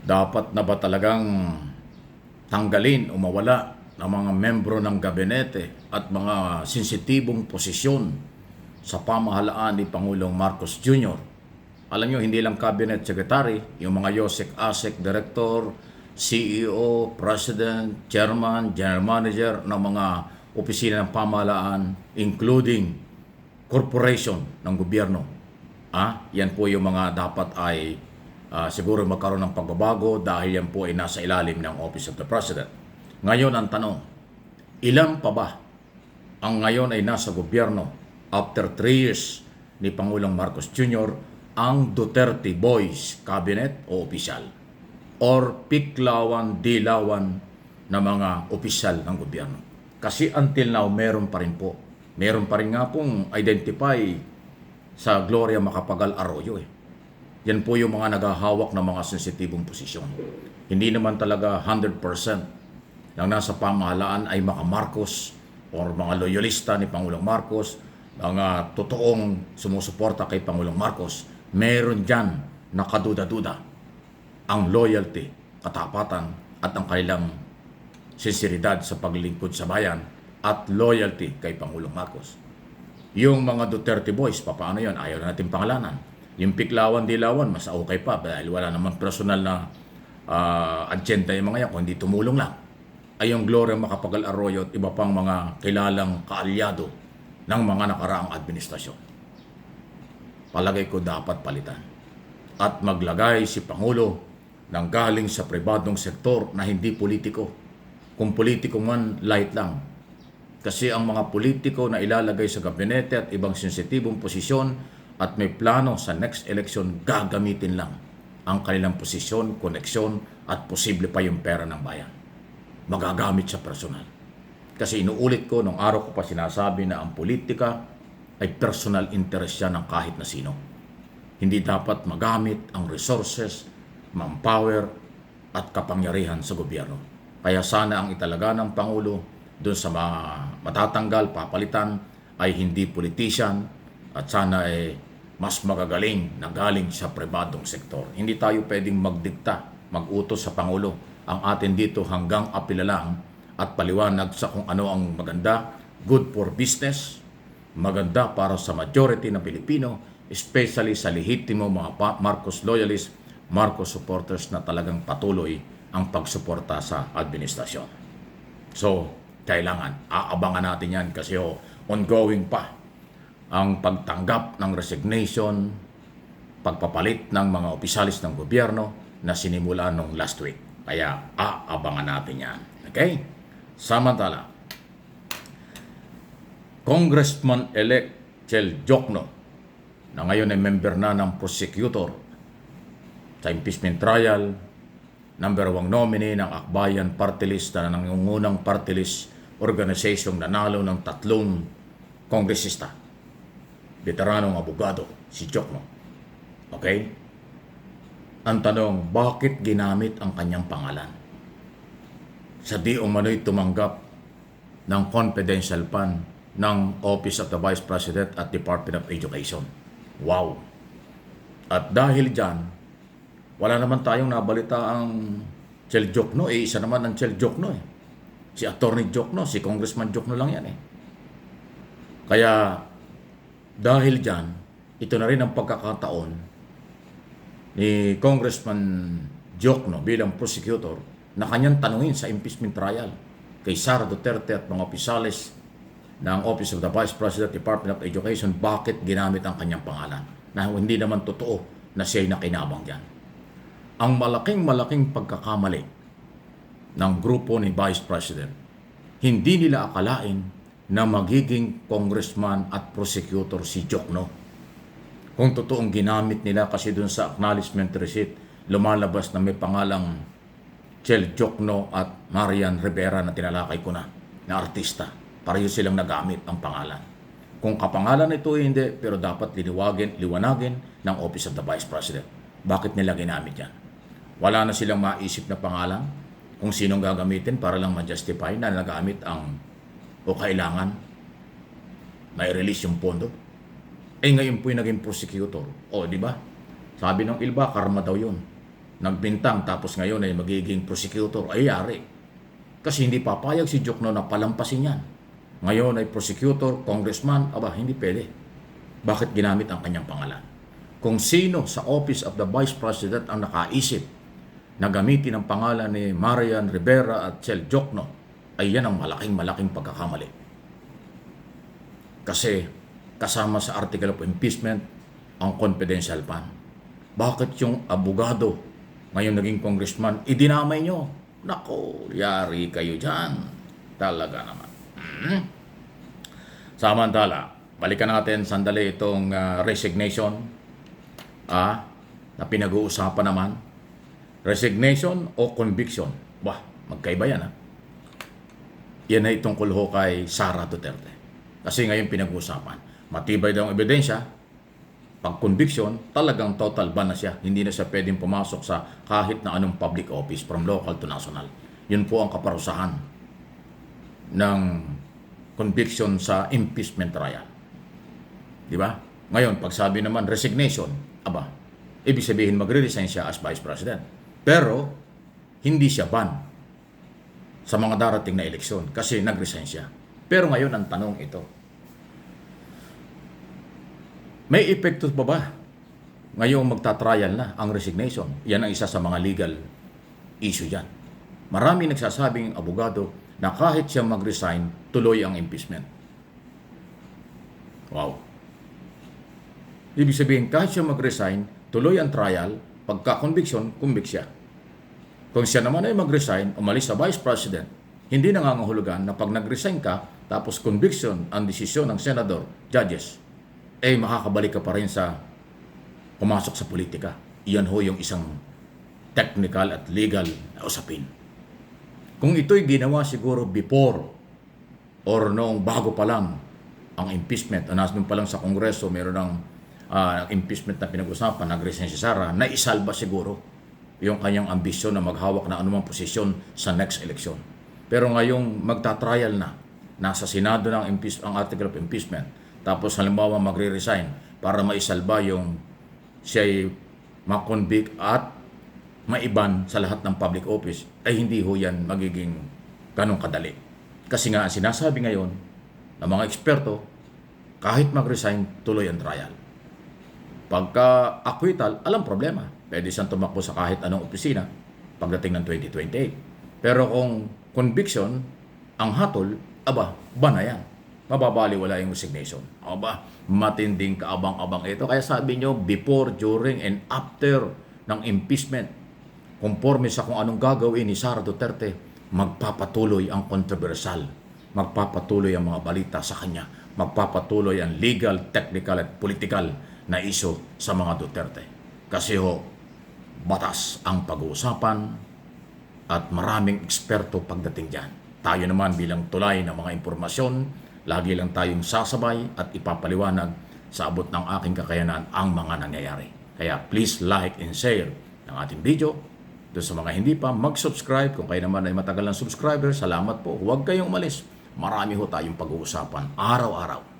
Dapat na ba talagang tanggalin o mawala ng mga membro ng gabinete at mga sensitibong posisyon sa pamahalaan ni Pangulong Marcos Jr.? Alam nyo, hindi lang cabinet secretary, yung mga YOSEC, ASEC, director, CEO, president, chairman, general manager ng mga opisina ng pamahalaan, including corporation ng gobyerno. Yan po yung mga dapat ay siguro magkaroon ng pagbabago dahil yan po ay nasa ilalim ng Office of the President. Ngayon ang tanong, ilan pa ba ang ngayon ay nasa gobyerno after 3 years ni Pangulong Marcos Jr. ang Duterte Boys Cabinet o opisyal or piklawan, dilawan na mga opisyal ng gobyerno? Kasi until now, meron pa rin po. Meron pa rin nga pong identify sa Gloria Macapagal Arroyo. Yan po yung mga naghahawak ng mga sensitibong posisyon. Hindi naman talaga 100% ng nasa pamahalaan ay mga Marcos or mga loyalista ni Pangulong Marcos, mga totoong sumusuporta kay Pangulong Marcos. Meron dyan nakaduda-duda ang loyalty, katapatan at ang kanilang sinseridad sa paglilingkod sa bayan at loyalty kay Pangulong Marcos. Yung mga Duterte Boys, paano yun? Ayaw na natin pangalanan. Yung piklawan-dilawan, mas okay pa dahil wala naman personal na agenda yung mga yan, kung hindi tumulong lang. Ay yung Gloria Macapagal Arroyo at iba pang mga kilalang kaalyado ng mga nakaraang administrasyon. Palagay ko dapat palitan. At maglagay si Pangulo ng galing sa pribadong sektor na hindi politiko. Kung politiko man, light lang. Kasi ang mga politiko na ilalagay sa gabinete at ibang sensitibong posisyon at may plano sa next election, gagamitin lang ang kanilang posisyon, koneksyon at posible pa yung pera ng bayan. Magagamit sa personal. Kasi inuulit ko, nung araw ko pa sinasabi na ang politika ay personal interest yan ng kahit na sino. Hindi dapat magamit ang resources, manpower at kapangyarihan sa gobyerno. Kaya sana ang italaga ng Pangulo doon sa matatanggal, papalitan ay hindi politician at sana ay mas magagaling na galing sa pribadong sektor. Hindi tayo pwedeng magdikta, mag-utos sa Pangulo. Ang atin dito hanggang apila lang at paliwanag sa kung ano ang maganda, good for business, maganda para sa majority ng Pilipino, especially sa lehitimo mga Marcos loyalists, Marcos supporters na talagang patuloy ang pagsuporta sa administrasyon. So, kailangan, aabangan natin yan kasi ongoing pa ang pagtanggap ng resignation, pagpapalit ng mga opisyalis ng gobyerno na sinimula nung last week. Kaya aabangan natin yan. Okay? Samantala, Congressman-elect Chel Jokno, na ngayon ay member na ng prosecutor sa impeachment trial, number 1 nominee ng Akbayan Party List na nangungunang party list organization nanalo ng 3 kongresista. Veteranong abogado, si Jokno. Okay? Ang tanong, bakit ginamit ang kanyang pangalan? Sa di umano'y tumanggap ng confidential fund ng Office of the Vice President at Department of Education. Wow! At dahil dyan, wala naman tayong nabalita ang Chel Jokno. Isa naman ang Chel Jokno. Si Attorney Jokno, si Congressman Jokno lang yan. Kaya dahil dyan, ito na rin ang pagkakataon ni Congressman Jokno bilang prosecutor na kanyang tanungin sa impeachment trial kay Sara Duterte at mga opisyalis ng Office of the Vice President, Department of Education, bakit ginamit ang kanyang pangalan na hindi naman totoo na siya'y nakinabang dyan. Ang malaking pagkakamali ng grupo ni Vice President, hindi nila akalain na magiging congressman at prosecutor si Jokno. Kung totoong ginamit nila, kasi dun sa acknowledgement receipt, lumalabas na may pangalang Chel Jokno at Marian Rivera na tinalakay ko na artista. Pareho silang nagamit ang pangalan. Kung kapangalan ito hindi, pero dapat liwanagin ng Office of the Vice President. Bakit nila ginamit yan? Wala na silang maisip na pangalan kung sinong gagamitin para lang ma-justify na nagamit ang o kailangan na i-release yung pondo. Ngayon po yung naging prosecutor. Di ba? Sabi ng iba, karma daw yun. nagbintang tapos ngayon ay magiging prosecutor, ay yari. Kasi hindi papayag si Jokno na palampasin yan. Ngayon ay prosecutor, congressman, aba, hindi pwede. Bakit ginamit ang kanyang pangalan? Kung sino sa Office of the Vice President ang nakaisip na gamitin ang pangalan ni Marian Rivera at Chel Jokno, ay yan ang malaking pagkakamali. Kasi kasama sa article of impeachment ang confidential fund. Bakit yung abogado, ngayon naging congressman, idinamay nyo? Nako, yari kayo dyan. Talaga naman. Samantala, balikan natin sandali itong resignation na pinag-uusapan naman. Resignation o conviction? Bah, magkaiba yan Yan ay tungkol ho kay Sara Duterte. Kasi ngayon pinag-uusapan. Matibay daw ang ebidensya. Pag conviction, talagang total ban na siya. Hindi na siya pwedeng pumasok sa kahit na anong public office from local to national. Yun po ang kaparusahan ng conviction sa impeachment trial. Di ba? Ngayon, pag sabi naman resignation, aba, ibig sabihin magre-resign siya as Vice President. Pero, hindi siya ban sa mga darating na eleksyon kasi nag-resign siya. Pero ngayon, ang tanong ito, may epekto pa ba ngayong magta-trial na ang resignation? Yan ang isa sa mga legal issue yan. Marami nagsasabing abogado na kahit siya mag-resign, tuloy ang impeachment. Wow. Ibig sabihin, kahit siya mag-resign, tuloy ang trial, pagka-conviction, convict siya. Kung siya naman ay mag-resign, umalis sa Vice President, hindi nangangahulugan na pag nag-resign ka, tapos conviction ang desisyon ng senador, judges, makakabalik ka pa rin sa pumasok sa politika. Iyan ho yung isang technical at legal na usapin. Kung ito'y ginawa siguro before or noong bago pa lang ang impeachment, nung pa lang sa Kongreso, meron ng impeachment na pinag-usapan, nag-resign si Sara, naisalba siguro yung kanyang ambisyon na maghawak na anumang posisyon sa next election. Pero ngayong magta-trial na, nasa Senado ng ang article of impeachment, tapos halimbawa magre-resign para maisalba yung siya'y makonvict at maiban sa lahat ng public office, ay hindi ho yan magiging ganong kadali. Kasi nga ang sinasabi ngayon ng mga eksperto, kahit mag-resign, tuloy ang trial. Pagka acquittal, alam problema. Pwede siyang tumakbo sa kahit anong opisina pagdating ng 2028. Pero kung conviction, ang hatol, aba, ban na yan. Mababaliwala yung resignation. Aba, matinding kaabang-abang ito. Kaya sabi nyo, before, during, and after ng impeachment, conforme sa kung anong gagawin ni Sara Duterte, magpapatuloy ang controversial. Magpapatuloy ang mga balita sa kanya. Magpapatuloy ang legal, technical, at political na issue sa mga Duterte. Kasi ho, batas ang pag-uusapan at maraming eksperto pagdating dyan. Tayo naman bilang tulay ng mga impormasyon, lagi lang tayong sasabay at ipapaliwanag sa abot ng aking kakayanan ang mga nangyayari. Kaya please like and share ang ating video. Doon sa mga hindi pa, mag-subscribe. Kung kayo naman ay matagal ng subscriber, salamat po. Huwag kayong umalis. Marami ho tayong pag-uusapan araw-araw.